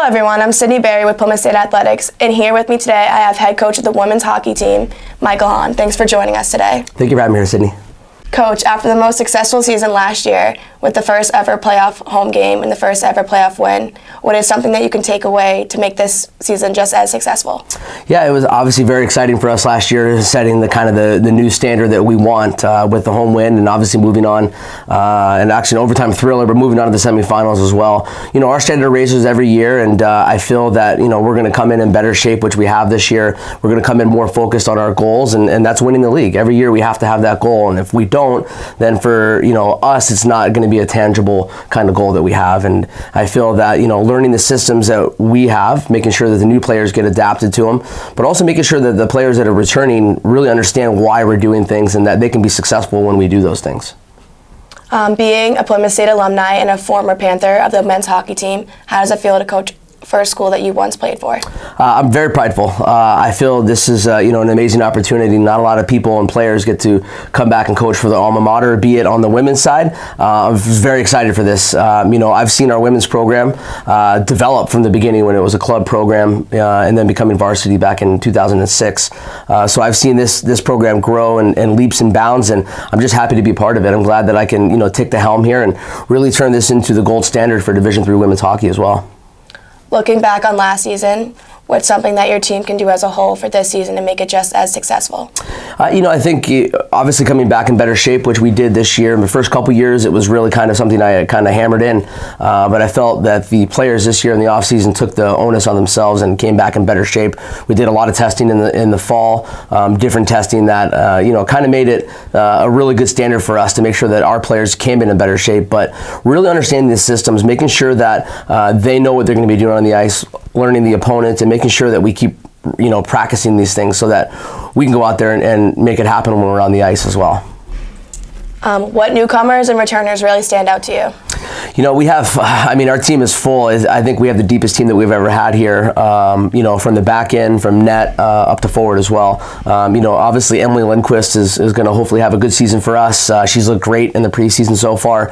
Hello everyone, I'm Sydney Berry with Plymouth State Athletics, and here with me today I have head coach of the women's hockey team, Mykul Haun. Thanks for joining us today. Thank you for having me here, Sydney. Coach, after the most successful season last year, with the first ever playoff home game and the first ever playoff win, what is something that you can take away to make this season just as successful? Yeah, it was obviously very exciting for us last year, setting the new standard that we want with the home win, and obviously moving on, and actually an overtime thriller, but moving on to the semifinals as well. You know, our standard raises every year, and I feel that, you know, we're going to come in better shape, which we have this year. We're going to come in more focused on our goals, and that's winning the league. Every year we have to have that goal, and if we don't, then for, you know, us, it's not going to be a tangible kind of goal that we have. And I feel that, you know, learning the systems that we have, making sure that the new players get adapted to them, but also making sure that the players that are returning really understand why we're doing things and that they can be successful when we do those things. Being a Plymouth State alumni and a former Panther of the men's hockey team, how does it feel to coach for a school that you once played for? I'm very prideful. I feel this is you know, an amazing opportunity. Not a lot of people and players get to come back and coach for the alma mater, be it on the women's side. I'm very excited for this. You know, I've seen our women's program develop from the beginning when it was a club program and then becoming varsity back in 2006. So I've seen this program grow in leaps and bounds, and I'm just happy to be part of it. I'm glad that I can, you know, take the helm here and really turn this into the gold standard for Division III women's hockey as well. Looking back on last season, what's something that your team can do as a whole for this season to make it just as successful? You know, I think obviously coming back in better shape, which we did this year. In the first couple years, it was really kind of something I kind of hammered in, but I felt that the players this year in the offseason took the onus on themselves and came back in better shape. We did a lot of testing in the fall, different testing that you know, kind of made it a really good standard for us to make sure that our players came in better shape. But really understanding the systems, making sure that they know what they're going to be doing on the ice, learning the opponents, and making sure that we keep, you know, practicing these things so that we can go out there and make it happen when we're on the ice as well. What newcomers and returners really stand out to you? You know, we have, I mean, our team is full. I think we have the deepest team that we've ever had here, you know, from the back end, from net up to forward as well. You know, obviously Emily Lindquist is going to hopefully have a good season for us. She's looked great in the preseason so far,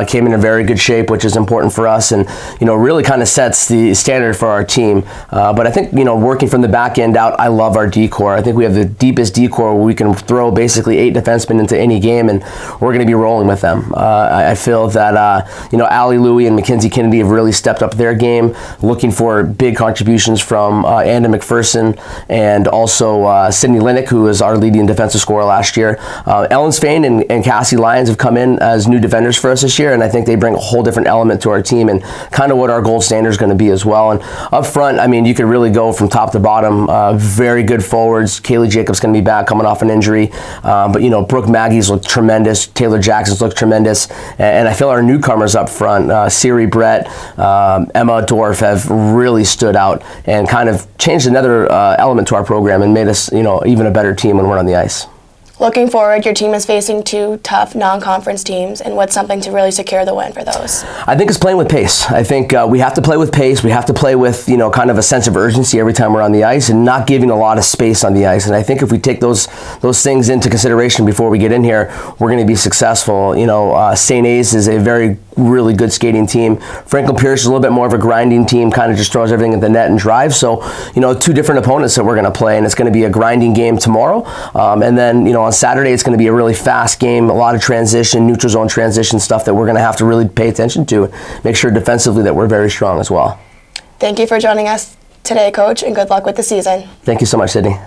came in very good shape, which is important for us, and, you know, really kind of sets the standard for our team. But I think, you know, working from the back end out, I love our D-core. I think we have the deepest D-core where we can throw basically 8 defensemen into any game, and we're going to be rolling with them. I feel that, you know, Allie Louie and Mackenzie Kennedy have really stepped up their game, looking for big contributions from Anna McPherson and also Sydney Linick, who is our leading defensive scorer last year. Ellen Spain and Cassie Lyons have come in as new defenders for us this year, and I think they bring a whole different element to our team and kind of what our gold standard is going to be as well. And up front, I mean, you could really go from top to bottom. Very good forwards. Kaylee Jacobs going to be back coming off an injury, but, you know, Brooke Maggie's looked tremendous. Taylor Jackson's looked tremendous, and I feel our newcomers up front, Siri Brett, Emma Dorf, have really stood out and kind of changed another element to our program and made us, you know, even a better team when we're on the ice. Looking forward, your team is facing 2 tough non-conference teams, and what's something to really secure the win for those? I think it's playing with pace. I think we have to play with pace. We have to play with, you know, kind of a sense of urgency every time we're on the ice and not giving a lot of space on the ice. And I think if we take those things into consideration before we get in here, we're going to be successful. You know, St. A's is a really good skating team. Franklin Pierce is a little bit more of a grinding team, kind of just throws everything at the net and drives. So, you know, 2 different opponents that we're going to play, and it's going to be a grinding game tomorrow. And then, you know, on Saturday, it's going to be a really fast game, a lot of transition, neutral zone transition stuff that we're going to have to really pay attention to. Make sure defensively that we're very strong as well. Thank you for joining us today, Coach, and good luck with the season. Thank you so much, Sydney.